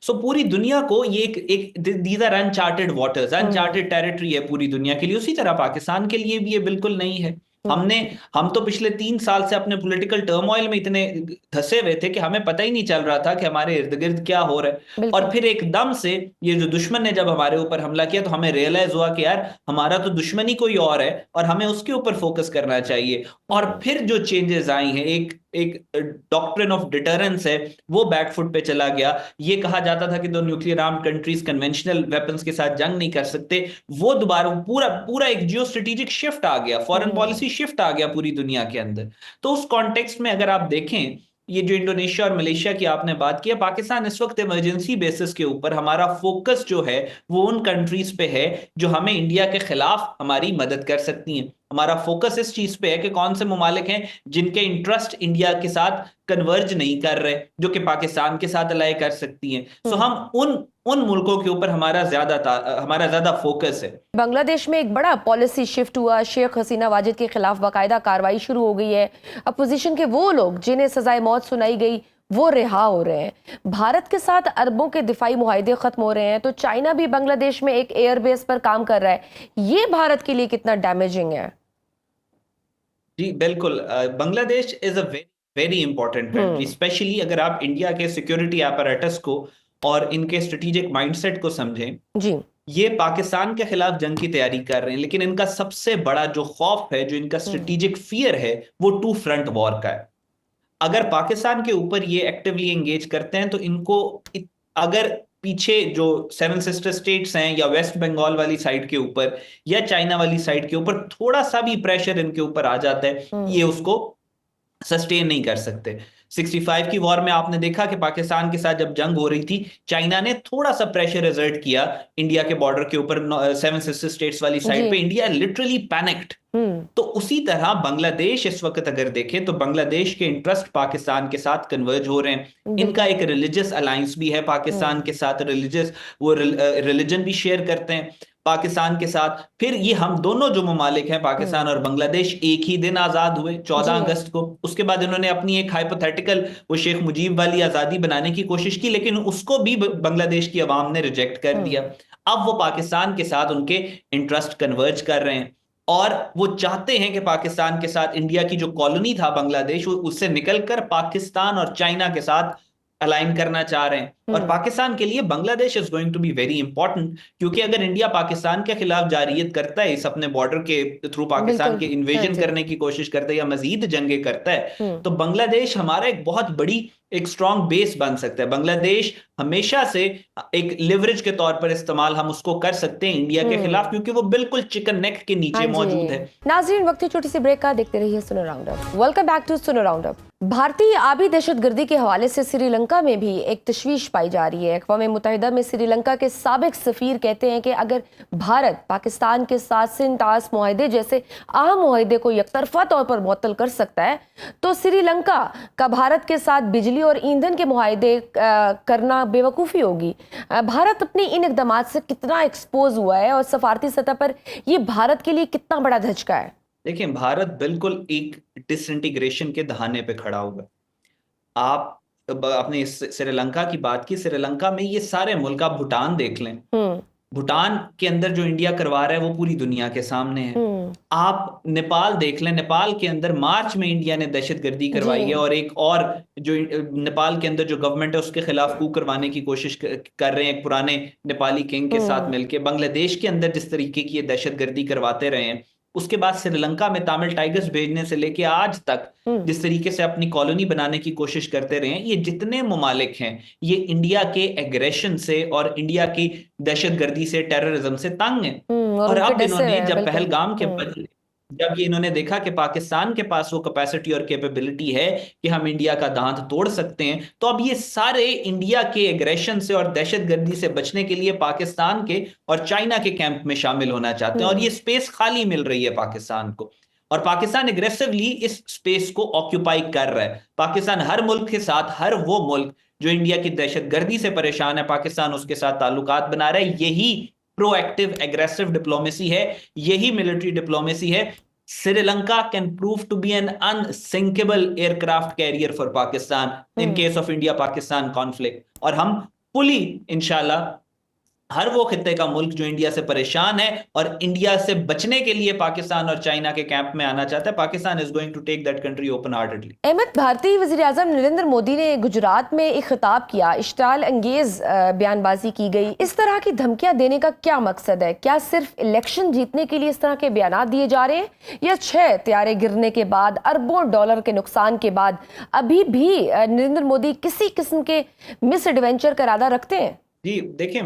सो पूरी दुनिया को ये एक these are uncharted waters, uncharted territory है पूरी दुनिया के लिए। उसी तरह पाकिस्तान के लिए भी ये बिल्कुल नहीं है। हम तो पिछले 3 साल से अपने पॉलिटिकल टर्मोइल में इतने धसे हुए थे कि हमें पता ही नहीं चल रहा था कि हमारे इर्द गिर्द क्या हो रहा है।
बिल्कुल।
और फिर एकदम से ये जो दुश्मन ने जब हमारे ऊपर हमला किया तो हमें रियलाइज हुआ कि यार हमारा तो दुश्मन ही कोई और है और हमें उसके ऊपर फोकस करना चाहिए। और फिर जो चेंजेस आई हैं, एक डॉक्ट्रिन ऑफ डिटरेंस है वो बैकफुट पे चला गया। ये कहा जाता था कि दो nuclear armed countries conventional weapons के साथ जंग नहीं कर सकते, वो दोबारा पूरा पूरा एक जियो स्ट्रेटेजिक शिफ्ट आ गया, फॉरेन पॉलिसी शिफ्ट आ गया पूरी दुनिया के अंदर। तो उस कॉन्टेक्स्ट में अगर आप देखें, ये जो इंडोनेशिया और मलेशिया की आपने बात की, पाकिस्तान इस वक्त इमरजेंसी बेसिस के ऊपर हमारा फोकस जो है वो उन कंट्रीज पे है जो हमें इंडिया के खिलाफ हमारी मदद कर सकती हैं। हमारा फोकस इस चीज पे है कि कौन से ममालिक हैं जिनके इंटरेस्ट इंडिया के साथ कन्वर्ज नहीं कर रहे, जो कि पाकिस्तान के साथ अलाय कर सकती हैं। सो हम उन मुल्कों के ऊपर हमारा ज्यादा फोकस है।
बांग्लादेश में एक बड़ा पॉलिसी शिफ्ट हुआ, शेख हसीना वाजिद के खिलाफ बाकायदा कार्रवाई शुरू हो गई है। अपोजिशन के वो लोग जिन्हें सजाए मौत सुनाई गई वो रिहा हो रहे हैं। भारत के साथ अरबों के दिफाई मुआहदे खत्म हो रहे हैं, तो चाइना भी बांग्लादेश में एक एयरबेस पर काम कर रहा है। ये भारत के लिए कितना डैमेजिंग है?
जी बिल्कुल, Bangladesh is a very important country, specially अगर आप इंडिया के सिक्योरिटी apparatus को और इनके स्ट्रेटेजिक माइंडसेट को समझें।
जी,
ये पाकिस्तान के खिलाफ जंग की तैयारी कर रहे हैं, लेकिन इनका सबसे बड़ा जो खौफ है, जो इनका स्ट्रेटेजिक फियर है, वो 2 फ्रंट वॉर का है। अगर पाकिस्तान के ऊपर ये एक्टिवली एंगेज करते हैं तो इनको अगर पीछे जो 7 सिस्टर स्टेट्स हैं या वेस्ट बंगाल वाली साइड के ऊपर या चाइना वाली साइड के ऊपर थोड़ा सा भी प्रेशर इनके ऊपर आ जाता है, ये उसको सस्टेन नहीं कर सकते। 65 की वॉर में आपने देखा कि पाकिस्तान के साथ जब जंग हो रही थी, चाइना ने थोड़ा सा प्रेशर एक्सर्ट किया इंडिया के बॉर्डर के ऊपर 7 सिस्टर स्टेट्स वाली साइड पे, इंडिया लिटरली पैनिक्ड। तो उसी तरह बांग्लादेश इस वक्त अगर देखें तो बांग्लादेश के इंटरेस्ट पाकिस्तान के साथ कन्वर्ज हो रहे हैं। इनका एक रिलीजियस अलायंस भी है पाकिस्तान के साथ, वो रिलीजन भी शेयर करते हैं पाकिस्तान के साथ। फिर ये हम दोनों जो ममालिक हैं, पाकिस्तान और बांग्लादेश, एक ही दिन आजाद हुए 14 अगस्त को। उसके बाद इन्होंने अपनी एक हाइपोथेटिकल वो शेख मुजीब वाली आजादी बनाने की कोशिश की, लेकिन उसको भी बांग्लादेश की आवाम ने रिजेक्ट कर दिया। अब वो पाकिस्तान के साथ उनके इंटरेस्ट कन्वर्ज कर रहे हैं और वो चाहते हैं कि पाकिस्तान के साथ इंडिया की जो कॉलोनी था बांग्लादेश, उससे निकलकर पाकिस्तान और चाइना के साथ अलाइन करना चाह रहे हैं। और पाकिस्तान के लिए Bangladesh is going to be very important, क्योंकि अगर इंडिया पाकिस्तान के खिलाफ जारियत करता है, इस अपने बॉर्डर के थ्रू पाकिस्तान के इन्वेजन करने की कोशिश करता है या मजीद जंगे करता है, तो बांग्लादेश हमारा एक बहुत बड़ी एक स्ट्रॉन्ग बेस बन सकता है। बांग्लादेश हमेशा से एक लिवरेज के तौर पर इस्तेमाल हम उसको कर सकते हैं इंडिया के खिलाफ, क्योंकि वो बिल्कुल चिकन नेक के नीचे मौजूद है।
नाज़रीन, वक्त की छोटी सी ब्रेक का, देखते रहिए Suno round up. Welcome back to Suno round up. भारतीय आबी दहशतगर्दी के हवाले से श्रीलंका में भी एक तशवीश पाई जा रही है। अक़वाम मुत्तहिदा में श्रीलंका के साबिक सफीर कहते हैं कि अगर भारत पाकिस्तान के साथ सिंटास मुआहदे जैसे अहम मुआहदे को यकतरफा तौर पर मुअत्तल कर सकता है, तो श्रीलंका का भारत के साथ बिजली और ईंधन के मुआहदे करना बेवकूफ़ी होगी। भारत अपने इन इक़दामात से कितना एक्सपोज हुआ है और सफारती सतह पर ये भारत के लिए कितना बड़ा धचका है?
देखिए, भारत बिल्कुल एक डिसइंटीग्रेशन के दहाने पे खड़ा हुआ है। आपने श्रीलंका की बात की, श्रीलंका में ये सारे मुल्क, आप भूटान देख लें, भूटान के अंदर जो इंडिया करवा रहा है वो पूरी दुनिया के सामने है। आप नेपाल देख लें, नेपाल के अंदर मार्च में इंडिया ने दहशतगर्दी करवाई है और एक और जो नेपाल के अंदर जो गवर्नमेंट है उसके खिलाफ कू करवाने की कोशिश कर रहे हैं एक पुराने नेपाली किंग के साथ मिलकर। बांग्लादेश के अंदर जिस तरीके की ये दहशतगर्दी करवाते रहे हैं, उसके बाद श्रीलंका में तामिल टाइगर्स भेजने से लेके आज तक जिस तरीके से अपनी कॉलोनी बनाने की कोशिश करते रहे हैं, ये जितने ममालिक हैं ये इंडिया के एग्रेशन से और इंडिया की दहशतगर्दी से, टेररिज्म से तंग हैं। और अब इन्होंने जब पहलगाम के बदले जब ये इन्होंने देखा कि पाकिस्तान के पास वो कैपेसिटी और कैपेबिलिटी है कि हम इंडिया का दांत तोड़ सकते हैं, तो अब ये सारे इंडिया के एग्रेशन से और दहशतगर्दी से बचने के लिए पाकिस्तान के और चाइना के कैंप में शामिल होना चाहते हैं। और ये स्पेस खाली मिल रही है पाकिस्तान को, और पाकिस्तान एग्रेसिवली इस स्पेस को ऑक्यूपाई कर रहा है। पाकिस्तान हर मुल्क के साथ, हर वो मुल्क जो इंडिया की दहशतगर्दी से परेशान है, पाकिस्तान उसके साथ ताल्लुकात बना रहा है। यही प्रोएक्टिव एग्रेसिव डिप्लोमेसी है, यही मिलिट्री डिप्लोमेसी है। Sri Lanka can prove to be an unsinkable aircraft carrier for Pakistan in case of India Pakistan conflict. और हम फुली इंशाल्लाह हर वो खित्ते का मुल्क जो इंडिया से परेशान है और इंडिया से बचने के लिए पाकिस्तान और चाइना के कैंप में आना चाहता है, Pakistan is going to take that country open heartedly.
Ahmad, भारतीय वज़ीर आज़म नरेंद्र मोदी ने गुजरात में एक खिताब किया, इश्ताल अंगेज बयानबाजी की गई। इस तरह की धमकियां देने का क्या मकसद है? क्या सिर्फ इलेक्शन जीतने के लिए इस तरह के बयान दिए जा रहे हैं, या 6 तैयारे गिरने के बाद, अरबों डॉलर के नुकसान के बाद अभी भी नरेंद्र मोदी किसी किस्म के मिस एडवेंचर का इरादा रखते हैं?
जी देखिए,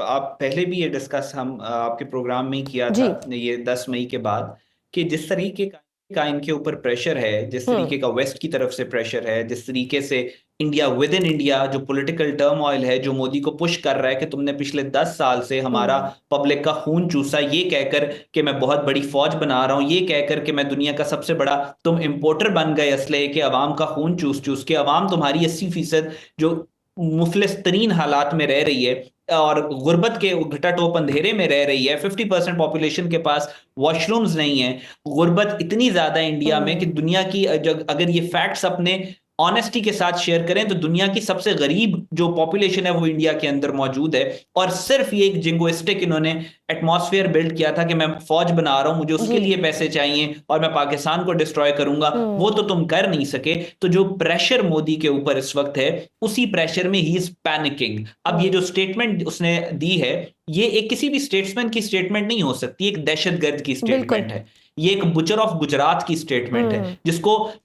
आप पहले भी ये डिस्कस हम आपके प्रोग्राम में ही किया था, ये 10 मई के बाद, कि जिस तरीके का इनके ऊपर प्रेशर है, जिस तरीके का वेस्ट की तरफ से प्रेशर है, जिस तरीके से इंडिया विद इन इंडिया जो पॉलिटिकल टर्मोइल है, जो मोदी को पुश कर रहा है कि तुमने पिछले 10 साल से हमारा पब्लिक का खून चूसा, ये कहकर कि मैं बहुत बड़ी फौज बना रहा हूं, ये कहकर कि मैं दुनिया का सबसे बड़ा, तुम इंपोर्टर बन गए असले के, अवाम का खून चूस चूस के, अवाम तुम्हारी 80% जो मुफलिस तरीन हालात में रह रही है और गुर्बत के घटाटोप अंधेरे में रह रही है। 50% पॉपुलेशन के पास वॉशरूम्स नहीं है। गुर्बत इतनी ज्यादा इंडिया में कि दुनिया की, अगर ये फैक्ट्स अपने ऑनेस्टी के साथ शेयर करें तो दुनिया की सबसे गरीब जो पॉपुलेशन है वो इंडिया के अंदर मौजूद है। और सिर्फ ये एक जिंगोइस्टिक इन्होंने एटमॉस्फेयर बिल्ड किया था कि मैं फौज बना रहा हूं, मुझे उसके लिए पैसे चाहिए और मैं पाकिस्तान को डिस्ट्रॉय करूंगा, वो तो तुम कर नहीं सके। तो जो प्रेशर मोदी के ऊपर इस वक्त है, उसी प्रेशर में ही इज पैनिकिंग। अब ये जो स्टेटमेंट उसने दी है, ये एक किसी भी स्टेट्समैन की स्टेटमेंट नहीं हो सकती, एक दहशतगर्द की स्टेटमेंट है। ये एक बुचर ऑफ गुजरात की स्टेटमेंट है,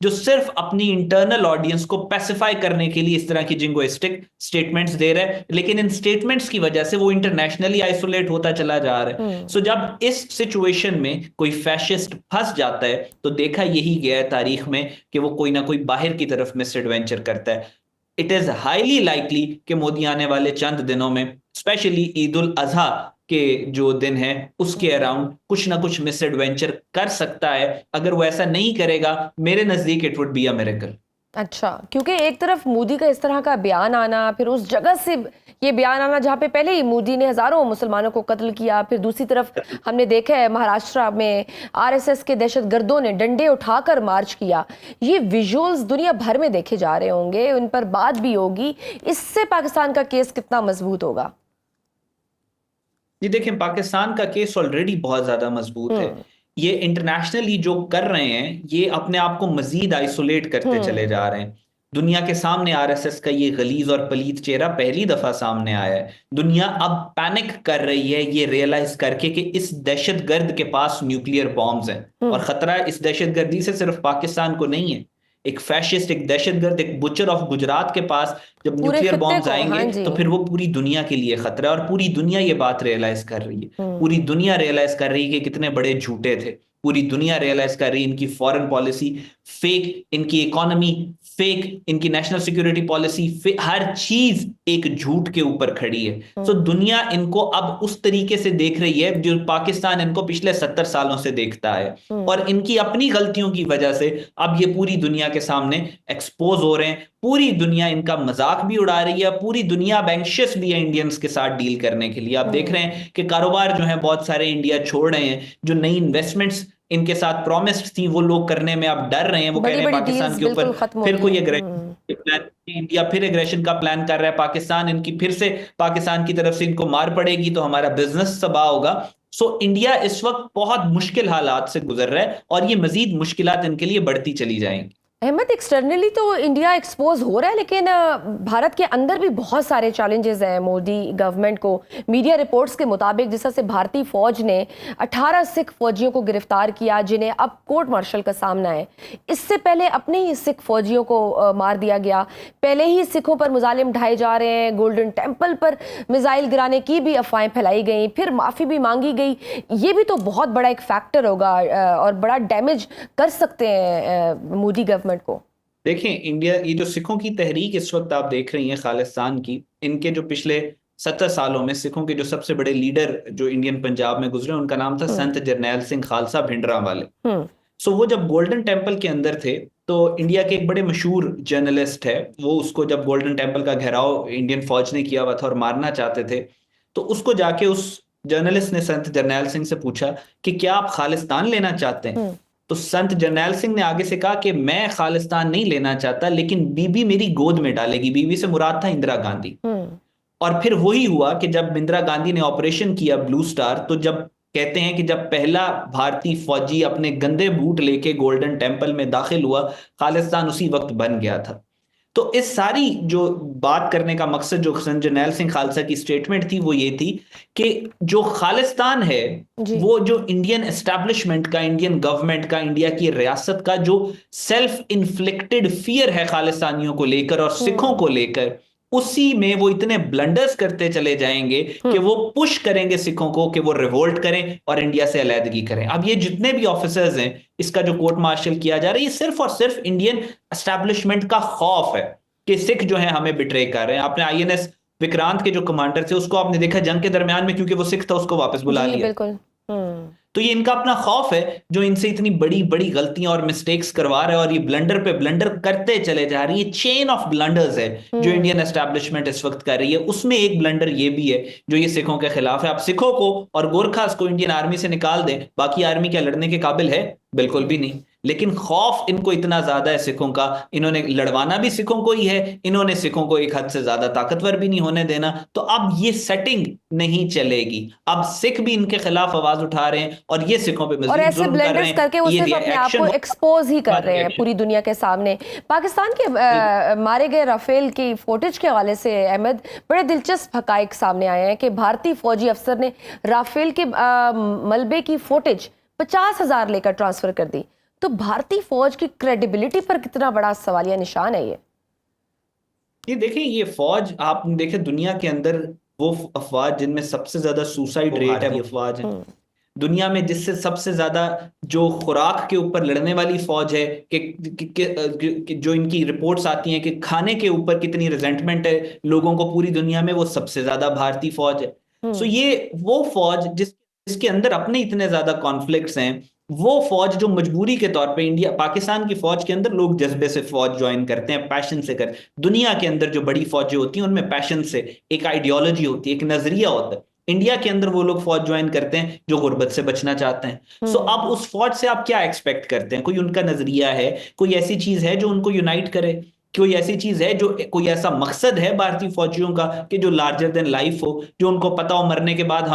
जो सिर्फ अपनी इंटरनल ऑडियंस को पैसिफाई करने के लिए इस तरह की जिंगोइस्टिक स्टेटमेंट्स दे रहा है, लेकिन इन स्टेटमेंट्स की वजह से वो इंटरनेशनली आइसोलेट होता चला जा रहा है। सो जब इस सिचुएशन में कोई फैशिस्ट फंस जाता है तो देखा यही गया है तारीख में कि वो कोई ना कोई बाहर की तरफ मिस एडवेंचर करता है। इट इज हाईली लाइकली कि मोदी आने वाले चंद दिनों में, स्पेशली ईद उल अजहा के जो दिन है, उसके अराउंड कुछ ना कुछ मिस एडवेंचर कर सकता है। अगर वो ऐसा नहीं करेगा, मेरे नजदीक it would be a miracle.
अच्छा, क्योंकि एक तरफ मोदी का इस तरह का बयान आना, फिर उस जगह से ये बयान आना जहाँ पे पहले ही मोदी ने हजारों मुसलमानों को कत्ल किया, फिर दूसरी तरफ हमने देखा है महाराष्ट्र में आरएसएस के दहशतगर्दों ने डंडे उठाकर मार्च किया। ये विजुअल्स दुनिया भर में देखे जा रहे होंगे, उन पर बात भी होगी। इससे पाकिस्तान का केस कितना मजबूत होगा?
ये देखें, पाकिस्तान का केस ऑलरेडी बहुत ज्यादा मजबूत है। ये इंटरनेशनली जो कर रहे हैं, ये अपने आप को मजीद आइसोलेट करते चले जा रहे हैं। दुनिया के सामने आरएसएस का ये गलीज और पलीत चेहरा पहली दफा सामने आया है। दुनिया अब पैनिक कर रही है ये रियलाइज करके कि इस दहशतगर्द के पास न्यूक्लियर बॉम्ब्स हैं, और खतरा इस दहशतगर्दी से सिर्फ पाकिस्तान को नहीं है। एक फैशिस्ट, एक दहशतगर्द, एक बुचर ऑफ गुजरात के पास जब न्यूक्लियर बॉम्ब्स आएंगे तो फिर वो पूरी दुनिया के लिए खतरा है। और पूरी दुनिया ये बात रियलाइज कर रही है। पूरी दुनिया रियलाइज कर रही है कि कितने बड़े झूठे थे। पूरी दुनिया रियलाइज कर रही है इनकी फॉरेन पॉलिसी फेक, इनकी इकोनॉमी फेक, इनकी नेशनल सिक्योरिटी पॉलिसी फेक, हर चीज एक झूठ के ऊपर खड़ी है। तो दुनिया इनको अब उस तरीके से देख रही है जो पाकिस्तान इनको पिछले 70 सालों से देखता है। और इनकी अपनी गलतियों की वजह से अब ये पूरी दुनिया के सामने एक्सपोज हो रहे हैं। पूरी दुनिया इनका मजाक भी उड़ा रही है। पूरी दुनिया अब एंग्शियस भी है इंडियंस के साथ डील करने के लिए। आप देख रहे हैं कि कारोबार जो है बहुत सारे इंडिया छोड़ रहे हैं। जो नई इन्वेस्टमेंट्स इनके साथ प्रॉमिस्ड थी वो लोग करने में अब डर रहे हैं। वो कह रहे हैं पाकिस्तान के ऊपर फिर कोई एग्रेशन प्लान, इंडिया फिर एग्रेशन का प्लान कर रहा है। पाकिस्तान इनकी फिर से, पाकिस्तान की तरफ से इनको मार पड़ेगी तो हमारा बिजनेस तबाह होगा। सो इंडिया इस वक्त बहुत मुश्किल हालात से गुजर रहा है और ये मजीद मुश्किलात इनके लिए बढ़ती चली जाएंगी।
अहमद, एक्सटर्नली तो इंडिया एक्सपोज हो रहा है, लेकिन भारत के अंदर भी बहुत सारे चैलेंजेस हैं मोदी गवर्नमेंट को। मीडिया रिपोर्ट्स के मुताबिक जिस तरह से भारतीय फौज ने 18 सिख फौजियों को गिरफ्तार किया जिन्हें अब कोर्ट मार्शल का सामना है। इससे पहले अपने ही सिख फौजियों को मार दिया गया। पहले ही सिखों पर मुजालिम ढाए जा रहे हैं। गोल्डन टेम्पल पर मिसाइल गिराने की भी अफवाहें फैलाई गई, फिर माफ़ी भी मांगी गई। ये भी तो बहुत बड़ा एक फैक्टर होगा और बड़ा डैमेज कर सकते हैं मोदी गवर्नमेंट को।
देखें, इंडिया, ये जो सिखों की तहरीक इस वक्त आप देख रही हैं खालिस्तान की, इनके जो पिछले 70 सालों में सिखों के जो सबसे बड़े लीडर जो इंडियन पंजाब में गुजरे, उनका नाम था संत जरनैल सिंह खालसा भिंडरांवाले। सो वो जब गोल्डन टेम्पल के अंदर थे तो इंडिया के एक बड़े मशहूर जर्नलिस्ट है, वो उसको जब गोल्डन टेम्पल का घेराव इंडियन फौज ने किया हुआ था और मारना चाहते थे, तो उसको जाके उस जर्नलिस्ट ने संत जरनैल सिंह से पूछा कि क्या आप खालिस्तान लेना चाहते हैं? तो संत जरनैल सिंह ने आगे से कहा कि मैं खालिस्तान नहीं लेना चाहता, लेकिन बीबी मेरी गोद में डालेगी। बीबी से मुराद था इंदिरा गांधी। और फिर वही हुआ कि जब इंदिरा गांधी ने ऑपरेशन किया ब्लू स्टार, तो जब कहते हैं कि जब पहला भारतीय फौजी अपने गंदे बूट लेके गोल्डन टेम्पल में दाखिल हुआ, खालिस्तान उसी वक्त बन गया था। तो इस सारी जो बात करने का मकसद जो जरनैल सिंह खालसा की स्टेटमेंट थी वो ये थी कि जो खालिस्तान है वो जो इंडियन एस्टैब्लिशमेंट का, इंडियन गवर्नमेंट का, इंडिया की रियासत का जो सेल्फ इन्फ्लिक्टेड फियर है खालिस्तानियों को लेकर और सिखों को लेकर, उसी में वो इतने ब्लंडर्स करते चले जाएंगे कि वो पुश करेंगे सिखों को कि वो रिवोल्ट करें और इंडिया से अलहदगी करें। अब ये जितने भी ऑफिसर्स हैं, इसका जो कोर्ट मार्शल किया जा रहा है, ये सिर्फ और सिर्फ इंडियन एस्टैब्लिशमेंट का खौफ है कि सिख जो है हमें बिट्रे कर रहे हैं। आपने INS विक्रांत के जो कमांडर थे उसको आपने देखा जंग के दरमियान में, क्योंकि वो सिख था उसको वापस बुला लिया।
बिल्कुल।
तो ये इनका अपना खौफ है जो इनसे इतनी बड़ी बड़ी गलतियां और मिस्टेक्स करवा रहा है, और ये ब्लंडर पे ब्लंडर करते चले जा रही है। चेन ऑफ ब्लंडर्स है जो इंडियन एस्टैब्लिशमेंट इस वक्त कर रही है। उसमें एक ब्लंडर ये भी है जो ये सिखों के खिलाफ है। आप सिखों को और गोरखास को इंडियन आर्मी से निकाल दें, बाकी आर्मी क्या लड़ने के काबिल है? बिल्कुल भी नहीं। लेकिन खौफ इनको इतना ज्यादा है सिखों का, इन्होंने लड़वाना भी सिखों को ही है, इन्होंने सिखों को एक हद से ज्यादा ताकतवर भी नहीं होने देना। तो अब ये सेटिंग नहीं चलेगी। अब सिख भी इनके खिलाफ आवाज उठा रहे हैं और ये सिखों पे
और ऐसे ब्लेंडर्स करके वो सिर्फ अपने आप को एक्सपोज ही कर रहे हैं पूरी दुनिया के सामने। पाकिस्तान के मारे गए राफेल की फुटेज के हवाले से अहमद, बड़े दिलचस्प हकाइक सामने आए हैं कि भारतीय फौजी अफसर ने राफेल के मलबे की फुटेज 50,000 लेकर ट्रांसफर कर दी। तो भारतीय फौज की क्रेडिबिलिटी पर कितना बड़ा सवालिया निशान है ये
देखिए, ये फौज आप देखें दुनिया के अंदर वो अफवाज जिनमें सबसे ज्यादा सुसाइड रेट है, वो अफवाज है दुनिया में जिससे सबसे ज्यादा जो खुराक के ऊपर लड़ने वाली फौज है कि जो इनकी रिपोर्ट्स आती हैं कि खाने के ऊपर कितनी रिजेंटमेंट है लोगों को पूरी दुनिया में, वो सबसे ज्यादा भारतीय फौज है। सो ये वो फौज जिसके अंदर अपने इतने ज्यादा कॉन्फ्लिक्ट्स हैं, वो फौज जो मजबूरी के तौर पे पाकिस्तान की फौज के अंदर लोग जज्बे से फौज ज्वाइन करते हैं, पैशन से करते हैं। दुनिया के अंदर जो बड़ी फौजें होती हैं उनमें पैशन से एक आइडियोलॉजी होती है, एक नजरिया होता है। इंडिया के अंदर वो लोग फौज ज्वाइन करते हैं जो गुर्बत से बचना चाहते हैं। सो अब उस फौज से आप क्या एक्सपेक्ट करते हैं? कोई उनका नजरिया है, कोई ऐसी चीज है जो उनको यूनाइट करे, कोई ऐसी चीज है जो कोई ऐसा मकसद है भारतीय फौजियों का कि जो लार्जर देन लाइफ हो, जो उनको पता हो मरने के बाद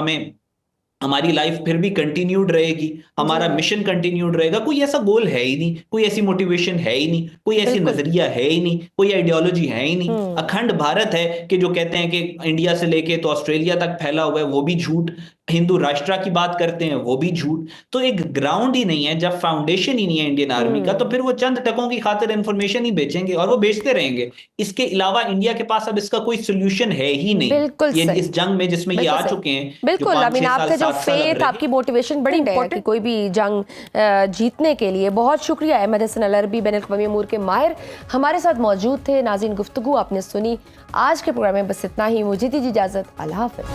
हमारी लाइफ फिर भी कंटिन्यूड रहेगी, हमारा मिशन कंटिन्यूड रहेगा? कोई ऐसा गोल है ही नहीं, कोई ऐसी मोटिवेशन है ही नहीं, कोई ऐसी नजरिया है ही नहीं, कोई आइडियोलॉजी है ही नहीं। अखंड भारत है कि जो कहते हैं कि इंडिया से लेके तो ऑस्ट्रेलिया तक फैला हुआ है, वो भी झूठ। हिंदू राष्ट्र की बात करते हैं, वो भी झूठ। तो एक ग्राउंड ही नहीं है, जब फाउंडेशन ही नहीं है इंडियन आर्मी का, तो फिर वो चंद टकों की खातिर इंफॉर्मेशन ही बेचेंगे और वो बेचते रहेंगे। इसके अलावा इंडिया के पास अब इसका कोई सोल्यूशन है ही नहीं। ये इस जंग में जिसमें ये आ चुके हैं।
बिल्कुल, आपका जो फेथ, आपकी मोटिवेशन बड़ी इंपॉर्टेंट है कोई भी जंग जीतने के लिए। बहुत शुक्रिया अहमद हसन अल अरबी, बैनुल अक़वामी अमूर के माहिर, हमारे साथ मौजूद थे। नाज़रीन, गुफ्तगू आपने सुनी। आज के प्रोग्राम में बस इतना ही। मुझे दीजिए इजाजत। अल्लाह हाफ़िज़।